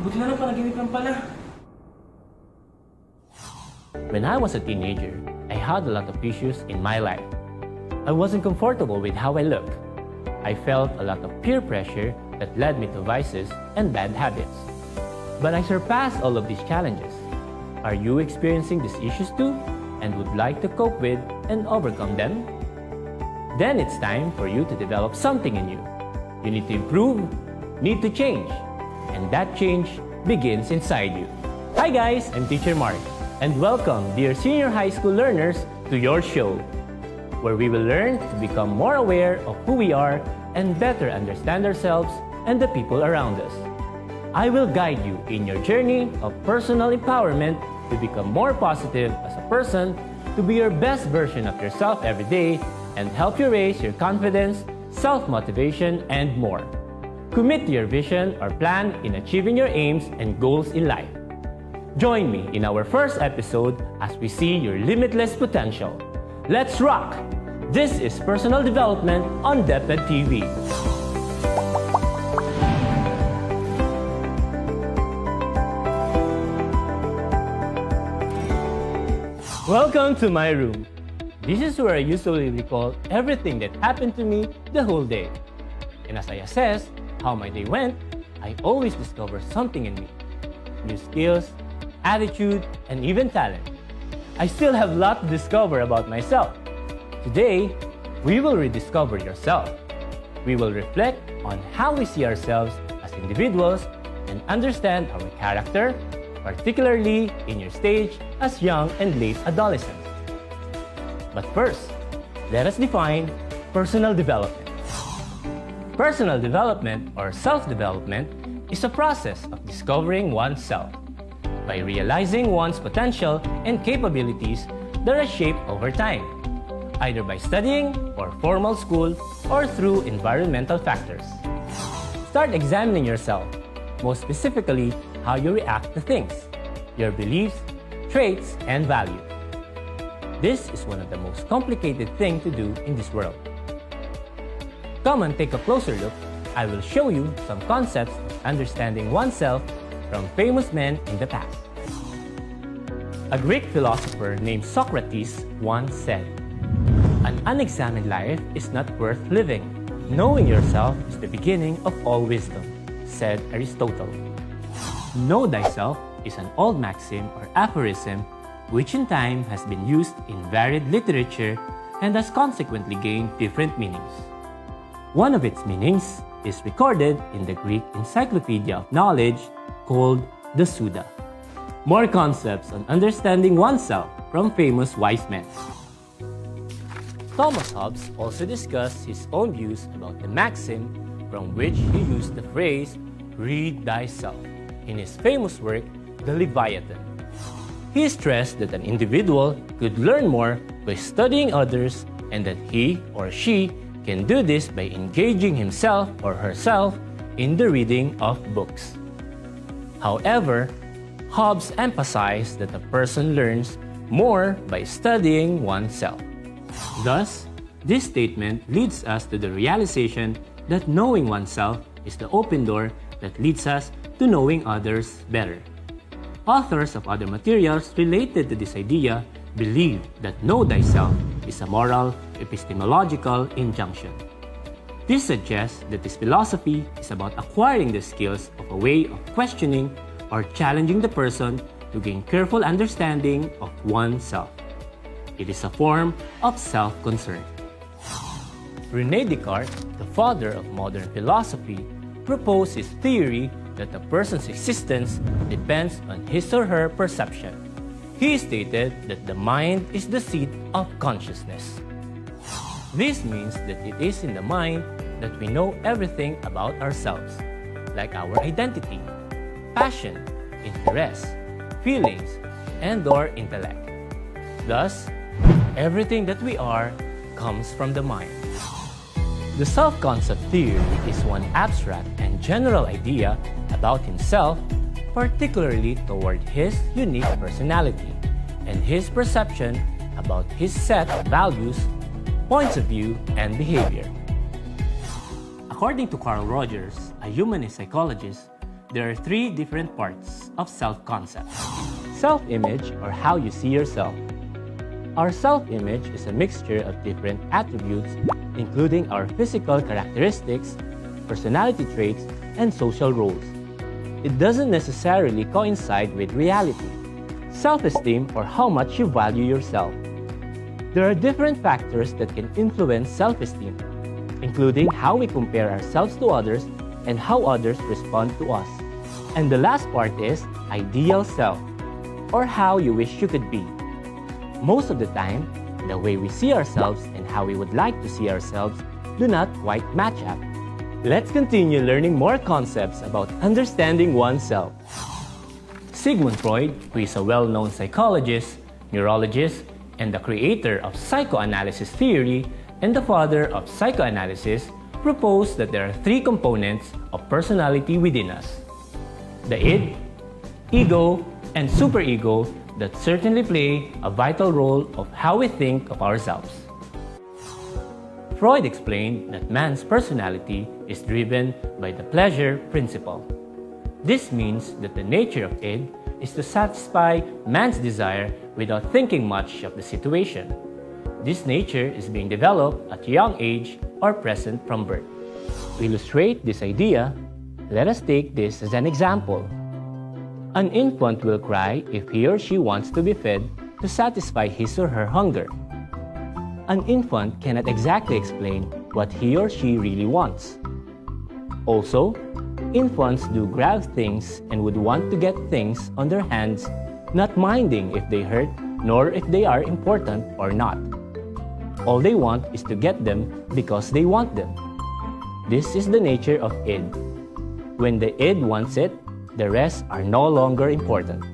Buti na lang panaginip lang pala. When I was a teenager, I had a lot of issues in my life. I wasn't comfortable with how I looked. I felt a lot of peer pressure that led me to vices and bad habits. But I surpassed all of these challenges. Are you experiencing these issues too and would like to cope with and overcome them? Then it's time for you to develop something in you. You need to improve, need to change, and that change begins inside you. Hi guys, I'm Teacher Mark, and welcome dear senior high school learners to your show, where we will learn to become more aware of who we are and better understand ourselves and the people around us. I will guide you in your journey of personal empowerment to become more positive as a person, to be your best version of yourself every day, and help you raise your confidence, self-motivation, and more. Commit to your vision or plan in achieving your aims and goals in life. Join me in our first episode as we see your limitless potential. Let's rock! This is Personal Development on DepEd TV. Welcome to my room. This is where I usually recall everything that happened to me the whole day. And as I assess how my day went, I always discover something in me. New skills, attitude, and even talent. I still have a lot to discover about myself. Today, we will rediscover yourself. We will reflect on how we see ourselves as individuals and understand our character, particularly in your stage as young and late adolescents. But first, let us define personal development. Personal development or self-development is a process of discovering oneself by realizing one's potential and capabilities that are shaped over time, either by studying or formal school or through environmental factors. Start examining yourself, most specifically how you react to things, your beliefs, traits, and values. This is one of the most complicated things to do in this world. Come and take a closer look. I will show you some concepts of understanding oneself from famous men in the past. A Greek philosopher named Socrates once said, "An unexamined life is not worth living. Knowing yourself is the beginning of all wisdom," said Aristotle. Know thyself is an old maxim or aphorism which in time has been used in varied literature and has consequently gained different meanings. One of its meanings is recorded in the Greek Encyclopedia of Knowledge called the Suda. More concepts on understanding oneself from famous wise men. Thomas Hobbes also discussed his own views about the maxim from which he used the phrase, "read thyself," in his famous work, The Leviathan. He stressed that an individual could learn more by studying others and that he or she can do this by engaging himself or herself in the reading of books. However, Hobbes emphasized that a person learns more by studying oneself. Thus, this statement leads us to the realization that knowing oneself is the open door that leads us to knowing others better. Authors of other materials related to this idea believe that know thyself is a moral, epistemological injunction. This suggests that this philosophy is about acquiring the skills of a way of questioning or challenging the person to gain careful understanding of oneself. It is a form of self-concern. René Descartes, the father of modern philosophy, proposed his theory that a person's existence depends on his or her perception. He stated that the mind is the seat of consciousness. This means that it is in the mind that we know everything about ourselves, like our identity, passion, interest, feelings, and/or intellect. Thus, everything that we are comes from the mind. The self-concept theory is one abstract and general idea about himself, particularly toward his unique personality and his perception about his set of values, points of view, and behavior. According to Carl Rogers, a humanist psychologist, there are three different parts of self-concept. Self-image, or how you see yourself. Our self-image is a mixture of different attributes, including our physical characteristics, personality traits, and social roles. It doesn't necessarily coincide with reality. Self-esteem, or how much you value yourself. There are different factors that can influence self-esteem, including how we compare ourselves to others and how others respond to us. And the last part is ideal self, or how you wish you could be. Most of the time, the way we see ourselves and how we would like to see ourselves do not quite match up. Let's continue learning more concepts about understanding oneself. Sigmund Freud, who is a well-known psychologist, neurologist, and the creator of psychoanalysis theory and the father of psychoanalysis, proposed that there are three components of personality within us: the id, ego, and superego that certainly play a vital role of how we think of ourselves. Freud explained that man's personality is driven by the pleasure principle. This means that the nature of id is to satisfy man's desire without thinking much of the situation. This nature is being developed at a young age or present from birth. To illustrate this idea, let us take this as an example. An infant will cry if he or she wants to be fed to satisfy his or her hunger. An infant cannot exactly explain what he or she really wants. Also, infants do grab things and would want to get things on their hands, not minding if they hurt nor if they are important or not. All they want is to get them because they want them. This is the nature of id. When the id wants it, the rest are no longer important.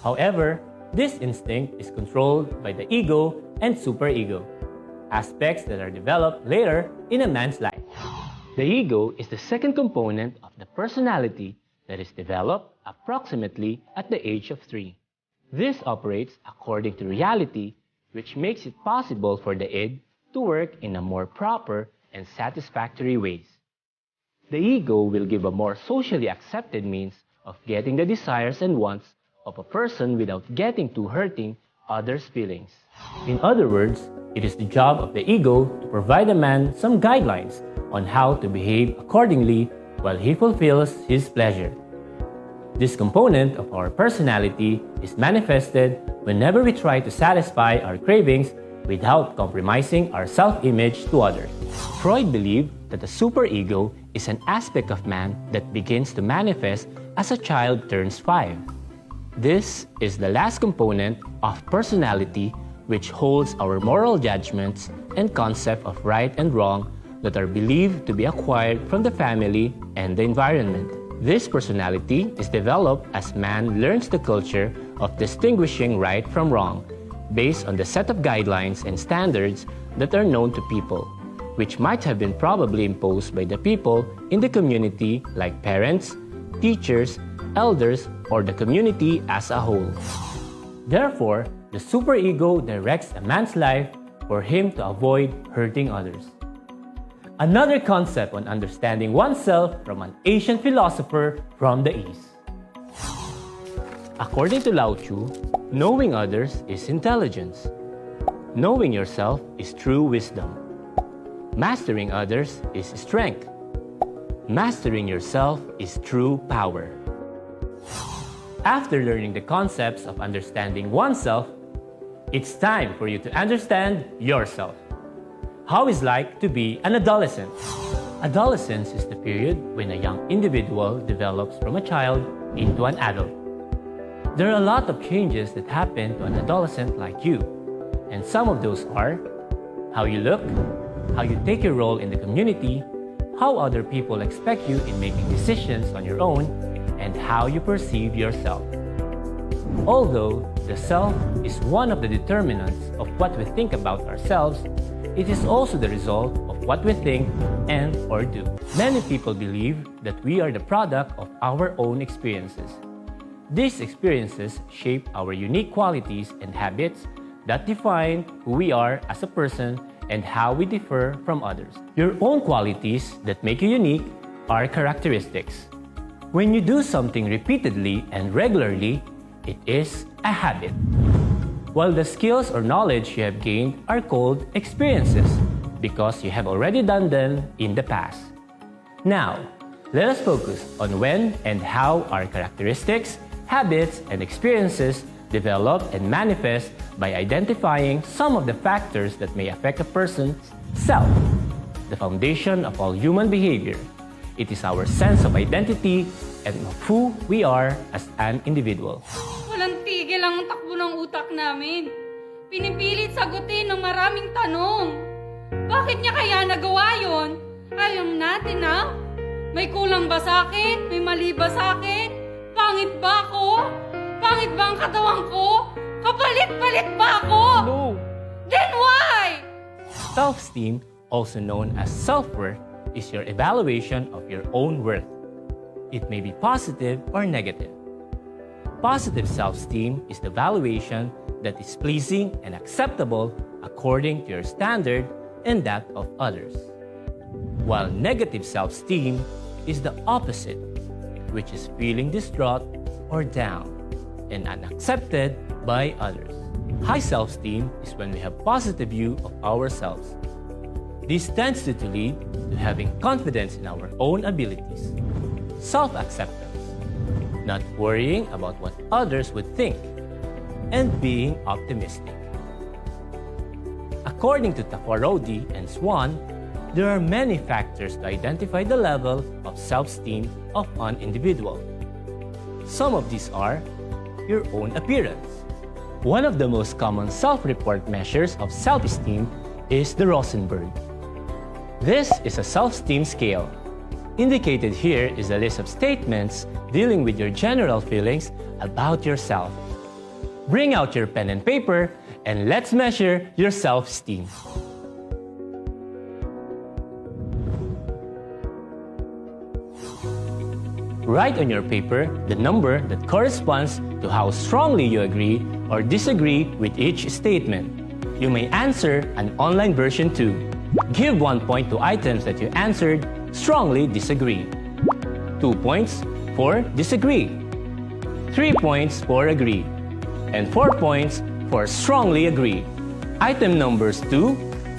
However, this instinct is controlled by the ego and superego, aspects that are developed later in a man's life. The ego is the second component of the personality that is developed approximately at the age of 3. This operates according to reality, which makes it possible for the id to work in a more proper and satisfactory ways. The ego will give a more socially accepted means of getting the desires and wants of a person without getting to hurting others' feelings. In other words, it is the job of the ego to provide a man some guidelines on how to behave accordingly while he fulfills his pleasure. This component of our personality is manifested whenever we try to satisfy our cravings without compromising our self-image to others. Freud believed that the superego is an aspect of man that begins to manifest as a child turns 5. This is the last component of personality which holds our moral judgments and concept of right and wrong that are believed to be acquired from the family and the environment. This personality is developed as man learns the culture of distinguishing right from wrong based on the set of guidelines and standards that are known to people, which might have been probably imposed by the people in the community like parents, teachers, elders, or the community as a whole. Therefore, the superego directs a man's life for him to avoid hurting others. Another concept on understanding oneself from an ancient philosopher from the East. According to Lao Tzu, knowing others is intelligence. Knowing yourself is true wisdom. Mastering others is strength. Mastering yourself is true power. After learning the concepts of understanding oneself, it's time for you to understand yourself. How it's like to be an adolescent. Adolescence is the period when a young individual develops from a child into an adult. There are a lot of changes that happen to an adolescent like you, and some of those are how you look, how you take your role in the community, how other people expect you in making decisions on your own, and how you perceive yourself. Although the self is one of the determinants of what we think about ourselves, it is also the result of what we think and or do. Many people believe that we are the product of our own experiences. These experiences shape our unique qualities and habits that define who we are as a person and how we differ from others. Your own qualities that make you unique are characteristics. When you do something repeatedly and regularly, it is a habit. While the skills or knowledge you have gained are called experiences because you have already done them in the past. Now, let us focus on when and how our characteristics, habits, and experiences develop and manifest by identifying some of the factors that may affect a person's self, the foundation of all human behavior. It is our sense of identity and of who we are as an individual. Walang tigil ang takbo ng utak namin. Pinipilit sagutin ng maraming tanong. Bakit niya kaya nagawa yun? Alam natin na. May kulang ba sa akin? May mali ba sa akin? Pangit ba ako? Pangit ba ang katawan ko? Kapalit-palit ba ako? No! Then why? Self-esteem, also known as self-worth, is your evaluation of your own worth. It may be positive or negative. Positive self-esteem is the valuation that is pleasing and acceptable according to your standard and that of others. While negative self-esteem is the opposite, which is feeling distraught or down and unaccepted by others. High self-esteem is when we have positive view of ourselves. This tends to lead to having confidence in our own abilities, self-acceptance, not worrying about what others would think, and being optimistic. According to Tafarodi and Swan, there are many factors to identify the level of self-esteem of an individual. Some of these are your own appearance. One of the most common self-report measures of self-esteem is the Rosenberg. This is a self-esteem scale. Indicated here is a list of statements dealing with your general feelings about yourself. Bring out your pen and paper and let's measure your self-esteem. Write on your paper the number that corresponds to how strongly you agree or disagree with each statement. You may answer an online version too. Give 1 point to items that you answered strongly disagree. 2 points for disagree. 3 points for agree. And 4 points for strongly agree. Item numbers 2,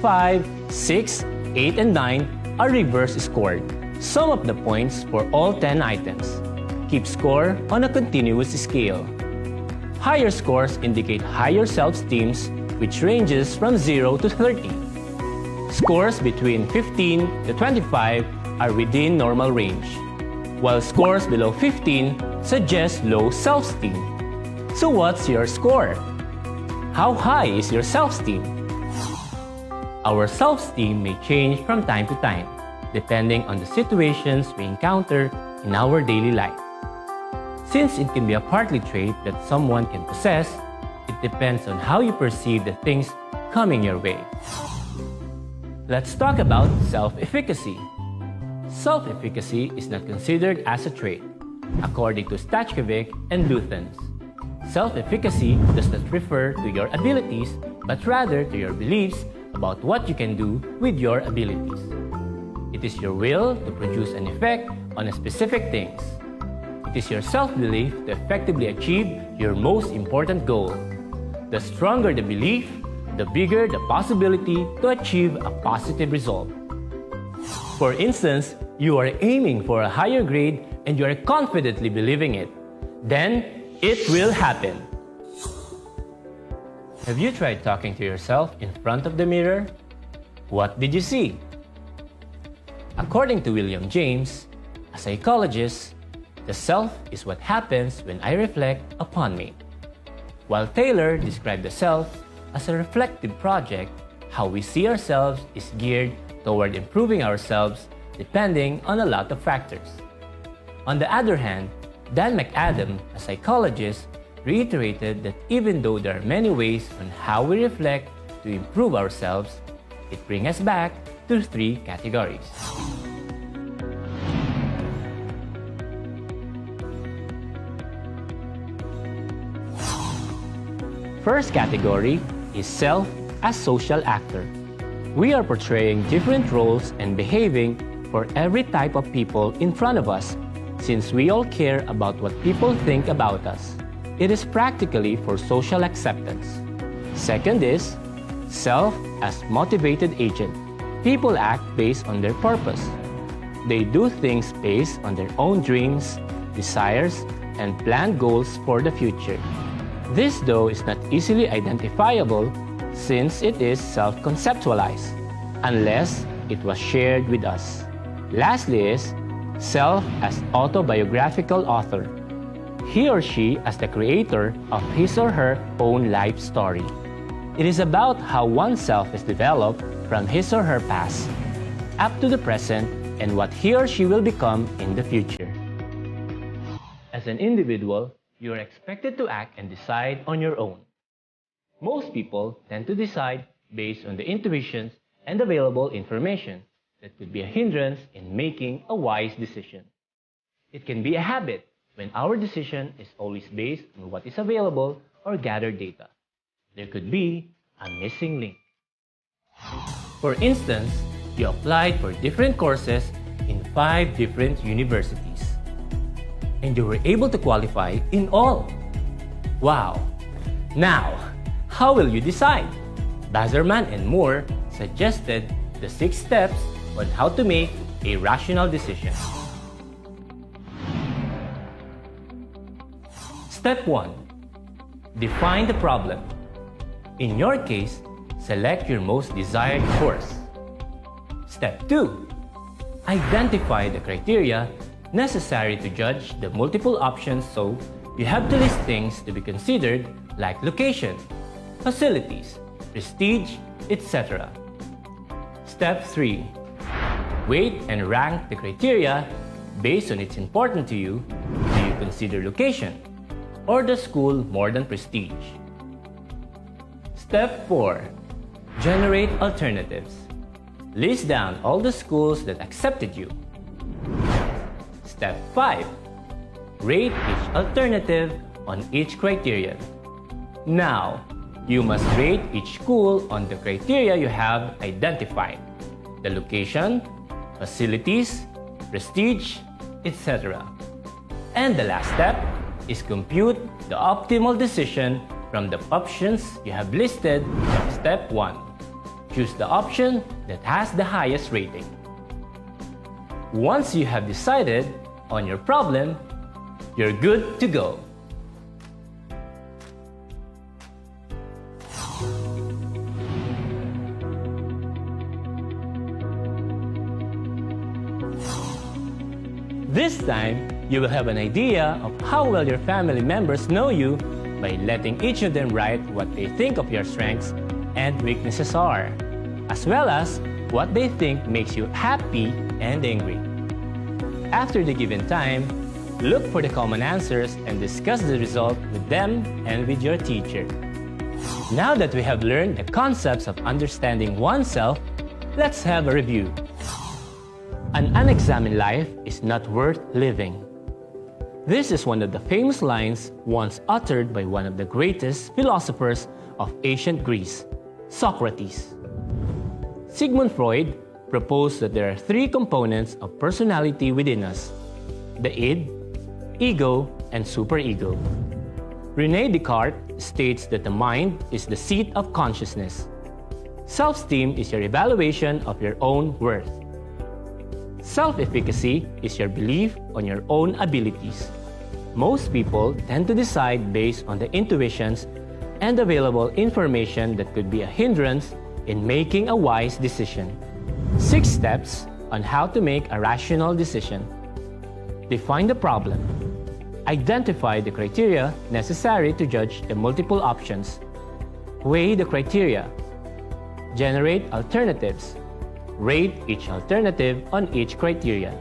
5, 6, 8, and 9 are reverse scored. Sum up the points for all 10 items. Keep score on a continuous scale. Higher scores indicate higher self-esteems, which ranges from 0 to 30. Scores between 15 to 25 are within normal range, while scores below 15 suggest low self-esteem. So what's your score? How high is your self-esteem? Our self-esteem may change from time to time, depending on the situations we encounter in our daily life. Since it can be a partly trait that someone can possess, it depends on how you perceive the things coming your way. Let's talk about self-efficacy. Self-efficacy is not considered as a trait, according to Stachkovic and Luthans. Self-efficacy does not refer to your abilities, but rather to your beliefs about what you can do with your abilities. It is your will to produce an effect on a specific things. It is your self-belief to effectively achieve your most important goal. The stronger the belief, the bigger the possibility to achieve a positive result. For instance, you are aiming for a higher grade and you are confidently believing it. Then, it will happen. Have you tried talking to yourself in front of the mirror? What did you see? According to William James, a psychologist, the self is what happens when I reflect upon me. While Taylor described the self as a reflective project, how we see ourselves is geared toward improving ourselves depending on a lot of factors. On the other hand, Dan McAdam, a psychologist, reiterated that even though there are many ways on how we reflect to improve ourselves, it brings us back to 3 categories. First category is self as social actor. We are portraying different roles and behaving for every type of people in front of us since we all care about what people think about us. It is practically for social acceptance. Second is self as motivated agent. People act based on their purpose. They do things based on their own dreams, desires, and planned goals for the future. This, though, is not easily identifiable since it is self-conceptualized, unless it was shared with us. Lastly is self as autobiographical author. He or she as the creator of his or her own life story. It is about how oneself is developed from his or her past up to the present and what he or she will become in the future. As an individual, you are expected to act and decide on your own. Most people tend to decide based on the intuitions and available information that could be a hindrance in making a wise decision. It can be a habit when our decision is always based on what is available or gathered data. There could be a missing link. For instance, you applied for different courses in 5 different universities, and you were able to qualify in all. Wow! Now, how will you decide? Bazerman and Moore suggested the 6 steps on how to make a rational decision. Step 1. Define the problem. In your case, select your most desired course. Step 2. Identify the criteria necessary to judge the multiple options, so you have to list things to be considered like location, facilities, prestige, etc. Step 3. Weight and rank the criteria based on its importance to you. Do you consider location or the school more than prestige? Step 4. Generate alternatives. List down all the schools that accepted you. Step 5. Rate each alternative on each criterion. Now, you must rate each school on the criteria you have identified: the location, facilities, prestige, etc. And the last step is compute the optimal decision from the options you have listed from step 1. Choose the option that has the highest rating. Once you have decided on your problem, you're good to go. This time, you will have an idea of how well your family members know you by letting each of them write what they think of your strengths and weaknesses are, as well as what they think makes you happy and angry. After the given time, look for the common answers and discuss the result with them and with your teacher. Now that we have learned the concepts of understanding oneself, let's have a review. An unexamined life is not worth living. This is one of the famous lines once uttered by one of the greatest philosophers of ancient Greece, Socrates. Sigmund Freud proposed that there are 3 components of personality within us: the id, ego, and superego. René Descartes states that the mind is the seat of consciousness. Self-esteem is your evaluation of your own worth. Self-efficacy is your belief on your own abilities. Most people tend to decide based on the intuitions and available information that could be a hindrance in making a wise decision. 6 steps on how to make a rational decision. Define the problem. Identify the criteria necessary to judge the multiple options. Weigh the criteria. Generate alternatives. Rate each alternative on each criteria.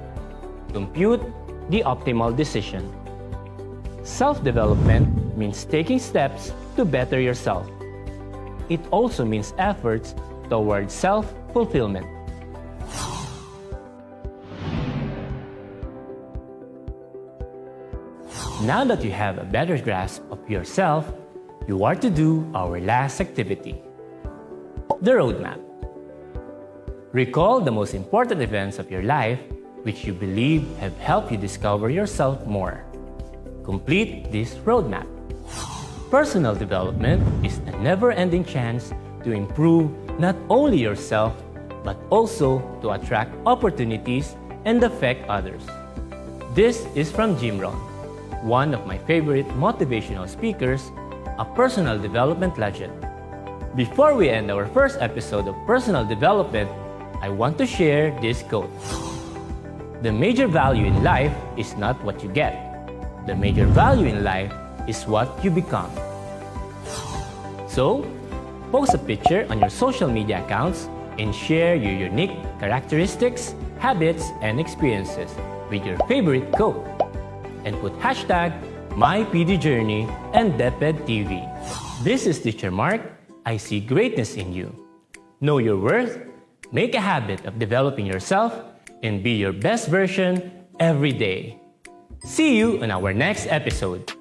Compute the optimal decision. Self-development means taking steps to better yourself. It also means efforts towards self-fulfillment. Now that you have a better grasp of yourself, you are to do our last activity, the roadmap. Recall the most important events of your life which you believe have helped you discover yourself more. Complete this roadmap. Personal development is a never-ending chance to improve not only yourself, but also to attract opportunities and affect others. This is from Jim Rohn, one of my favorite motivational speakers, a personal development legend. Before we end our first episode of personal development, I want to share this quote. The major value in life is not what you get. The major value in life is what you become. So, post a picture on your social media accounts and share your unique characteristics, habits, and experiences with your favorite quote. And put hashtag MyPDJourney and DepEd TV. This is Teacher Mark. I see greatness in you. Know your worth, make a habit of developing yourself, and be your best version every day. See you on our next episode.